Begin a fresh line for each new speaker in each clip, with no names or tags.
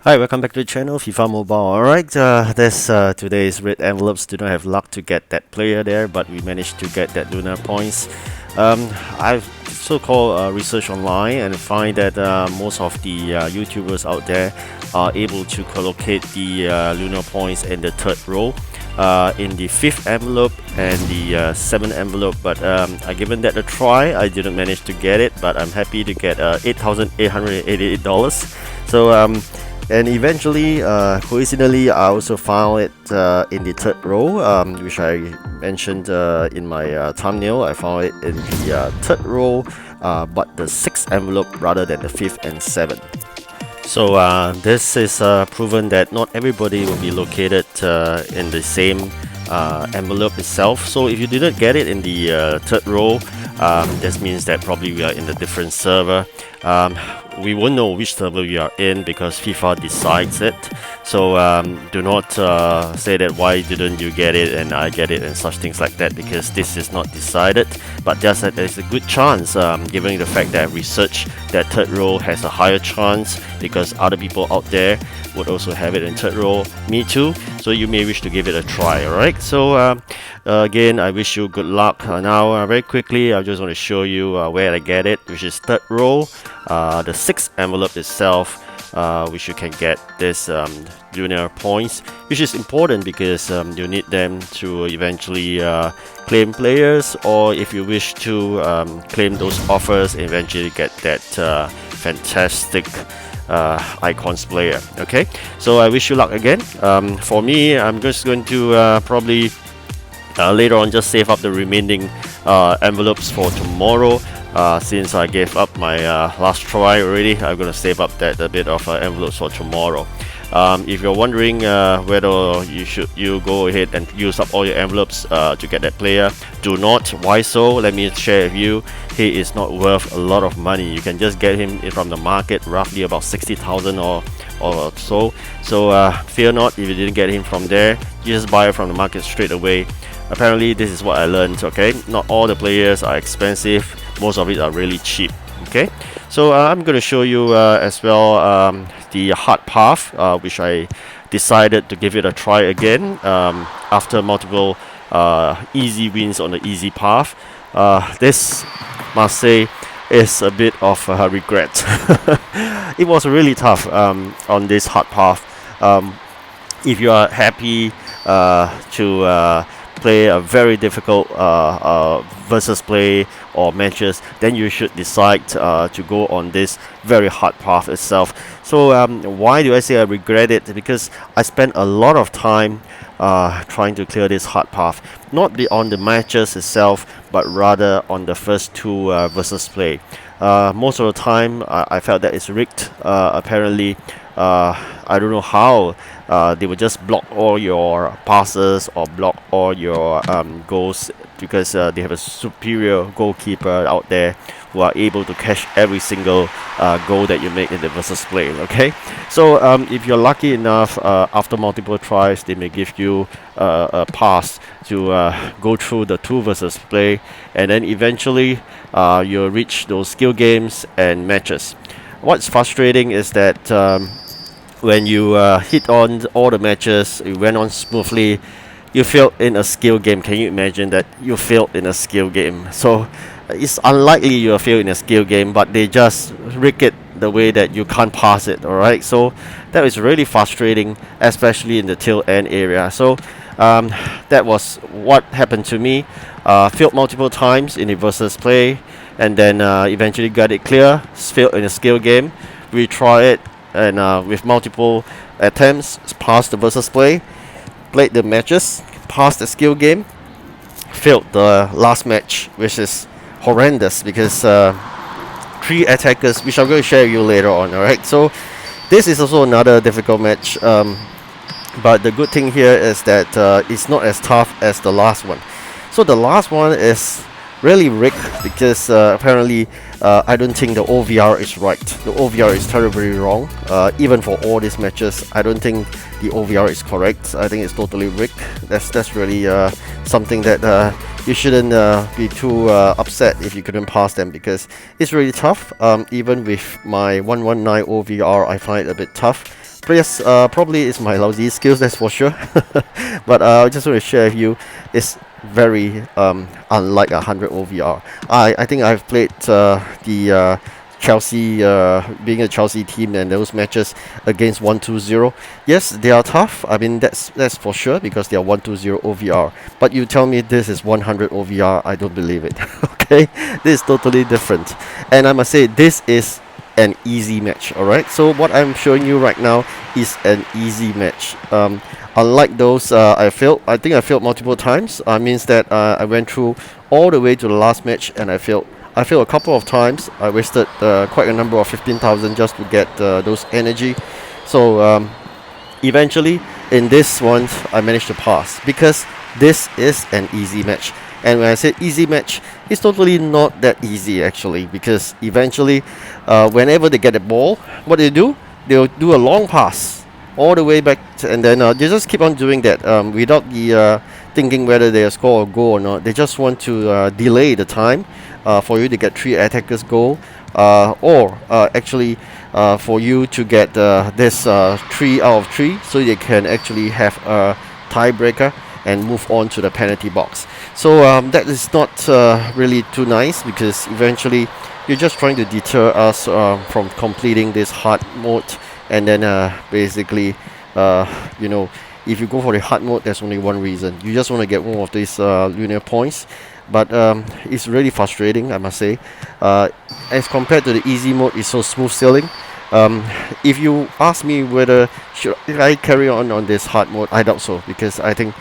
Hi, welcome back to the channel, FIFA Mobile. Alright, this today's red envelopes do not have luck to get that player there, but we managed to get that Lunar points. I've so-called research online and find that most of the YouTubers out there are able to collocate the Lunar points in the third row, in the fifth envelope and the seventh envelope. But I given that a try. I didn't manage to get it, but I'm happy to get $8,888. So and eventually, coincidentally, I also found it in the third row, which I mentioned in my thumbnail. I found it in the third row, but the sixth envelope rather than the fifth and seventh. So this is proven that not everybody will be located in the same envelope itself. So if you didn't get it in the third row, this means that probably we are in a different server. We won't know which server we are in because FIFA decides it. So do not say that why didn't you get it and I get it and such things like that, because this is not decided. But just that there's a good chance, given the fact that research that third row has a higher chance because other people out there would also have it in third row. Me too. So you may wish to give it a try. Alright. So again, I wish you good luck. Now very quickly, I just want to show you where I get it, which is third row. The sixth envelope itself, which you can get this Lunar points, which is important because you need them to eventually claim players, or if you wish to claim those offers and eventually get that fantastic icons player. Okay, so I wish you luck again. For me, I'm just going to probably later on just save up the remaining envelopes for tomorrow. Since I gave up my last try already, I'm gonna save up that a bit of envelopes for tomorrow. If you're wondering whether you go ahead and use up all your envelopes to get that player, do not. Why so? Let me share with you. He is not worth a lot of money. You can just get him from the market, roughly about 60,000 or so. So fear not if you didn't get him from there. You just buy it from the market straight away. Apparently, this is what I learned. Okay, not all the players are expensive. Most of it are really cheap. Okay, so I'm going to show you as well the hard path, which I decided to give it a try again after multiple easy wins on the easy path. This, must say, is a bit of a regret. It was really tough on this hard path. If you are happy to play a very difficult versus play or matches, then you should decide to go on this very hard path itself. So why do I say I regret it? Because I spent a lot of time trying to clear this hard path, not on the matches itself, but rather on the first two versus play. Most of the time I felt that it's rigged. Apparently I don't know how they would just block all your passes or block all your goals, because they have a superior goalkeeper out there who are able to catch every single goal that you make in the versus play. Okay, so if you're lucky enough, after multiple tries, they may give you a pass to go through the two versus play, and then eventually you'll reach those skill games and matches. What's frustrating is that when you hit on all the matches, it went on smoothly, you failed in a skill game. Can you imagine that you failed in a skill game? So it's unlikely you'll fail in a skill game, but they just rig it the way that you can't pass it. Alright, so that is really frustrating, especially in the tail end area. So that was what happened to me. Failed multiple times in the versus play, and then eventually got it clear. Failed in a skill game, retry it, and with multiple attempts, passed the versus play, played the matches, passed the skill game, failed the last match, which is horrendous because 3 attackers, which I'm going to share with you later on. Alright, so this is also another difficult match, but the good thing here is that it's not as tough as the last one. So the last one is really rigged because apparently I don't think the OVR is right. The OVR is terribly wrong. Even for all these matches, I don't think the OVR is correct. I think it's totally rigged. That's really something that you shouldn't be too upset if you couldn't pass them, because it's really tough. Even with my 119 OVR, I find it a bit tough. Yes, probably it's my lousy skills, that's for sure. But I just want to share with you, it's very unlike 100 OVR. I think I've played the Chelsea, being a Chelsea team, and those matches against 120. Yes, they are tough. I mean, that's for sure, because they are 120 OVR. But you tell me this is 100 OVR, I don't believe it. Okay, this is totally different. And I must say, this is an easy match. All right, so what I'm showing you right now is an easy match. Unlike those I think I failed multiple times. Means that I went through all the way to the last match and I failed a couple of times. I wasted quite a number of 15,000 just to get those energy. So eventually in this one I managed to pass, because this is an easy match. And when I say easy match, it's totally not that easy actually, because eventually whenever they get the ball, what do? They'll do a long pass all the way back and then they just keep on doing that without the thinking whether they score a goal or not. They just want to delay the time for you to get 3 attackers goal, or actually for you to get this 3 out of 3, so they can actually have a tiebreaker and move on to the penalty box. So that is not really too nice, because eventually you're just trying to deter us from completing this hard mode. And then basically you know, if you go for the hard mode, there's only one reason: you just want to get one of these lunar points. But it's really frustrating, I must say. As compared to the easy mode, it's so smooth sailing. If you ask me whether should I carry on this hard mode, I doubt so, because I think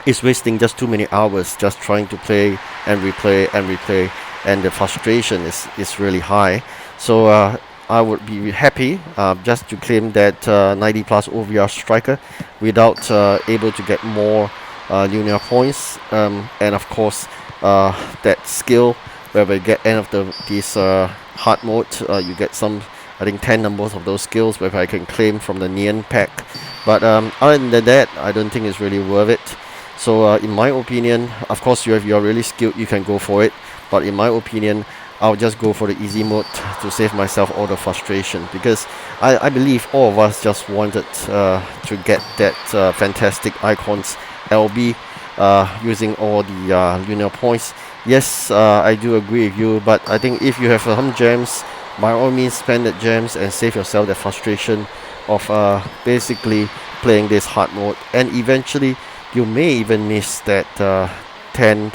it's wasting just too many hours just trying to play and replay, and the frustration is really high. So I would be happy just to claim that 90 plus OVR striker without able to get more lunar points, and of course that skill where we get end of this hard mode, you get some, I think 10 numbers of those skills where I can claim from the neon pack. But other than that, I don't think it's really worth it. So in my opinion, of course, if you're really skilled, you can go for it. But in my opinion, I'll just go for the easy mode to save myself all the frustration, because I believe all of us just wanted to get that fantastic icons LB using all the lunar points. Yes, I do agree with you, but I think if you have some gems, by all means spend the gems and save yourself the frustration of basically playing this hard mode, and eventually you may even miss that 10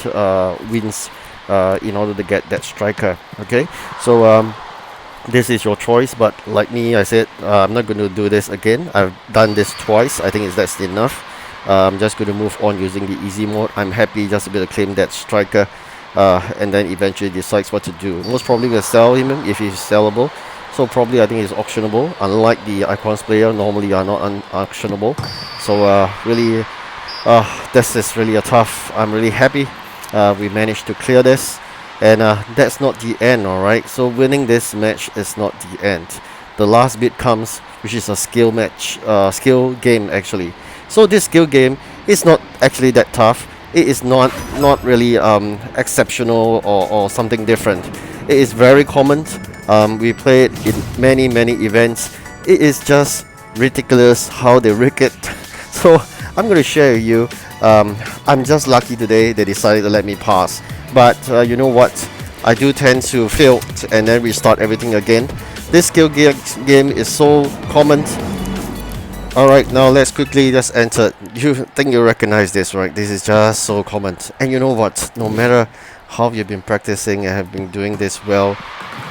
wins in order to get that striker. Okay, so this is your choice, but like me, I said I'm not going to do this again. I've done this twice. I think that's enough. I'm just going to move on using the easy mode. I'm happy just to be able to claim that striker, and then eventually decides what to do. Most probably going to sell him if he's sellable. So probably I think it's auctionable. Unlike the icons player, normally are not auctionable. So really, this is really a tough. I'm really happy we managed to clear this, and that's not the end. All right. So winning this match is not the end. The last bit comes, which is a skill match, skill game actually. So this skill game is not actually that tough. It is not really exceptional or something different. It is very common. We play it in many events. It is just ridiculous how they rig it. So I'm going to share with you. I'm just lucky today they decided to let me pass. But you know what? I do tend to fail and then restart everything again. This skill game is so common. Alright, now let's quickly just enter. You think you recognize this, right? This is just so common. And you know what? No matter how you've been practicing and have been doing this well,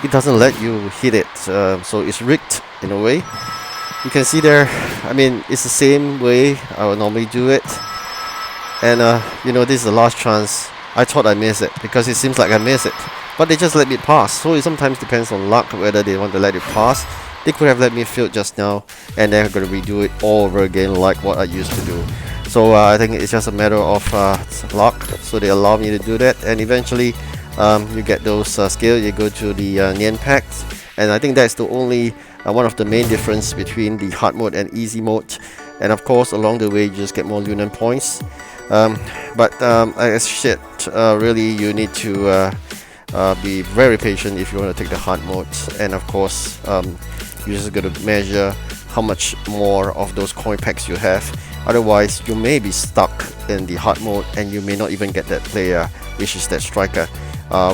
it doesn't let you hit it. So it's rigged in a way. You can see there, I mean, it's the same way I would normally do it. And you know, this is the last chance. I thought I missed it because it seems like I missed it. But they just let me pass. So it sometimes depends on luck whether they want to let it pass. They could have let me fail just now, and they're going to redo it all over again like what I used to do. So I think it's just a matter of luck. So they allow me to do that, and eventually you get those skills. You go to the neon packs, and I think that's the only one of the main difference between the hard mode and easy mode. And of course, along the way, you just get more lunar points. But as shit, really, you need to be very patient if you want to take the hard mode. And of course, you're just going to measure how much more of those coin packs you have. Otherwise, you may be stuck in the hard mode and you may not even get that player, which is that striker,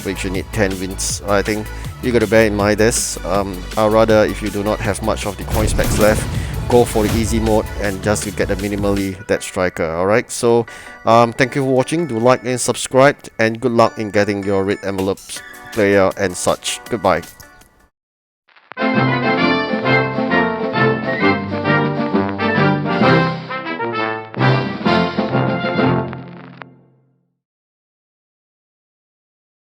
which you need 10 wins. I think you gotta bear in mind this. I'd rather, if you do not have much of the coins packs left, go for the easy mode and just to get a minimally that striker. Alright, so thank you for watching. Do like and subscribe, and good luck in getting your red envelopes player and such. Goodbye.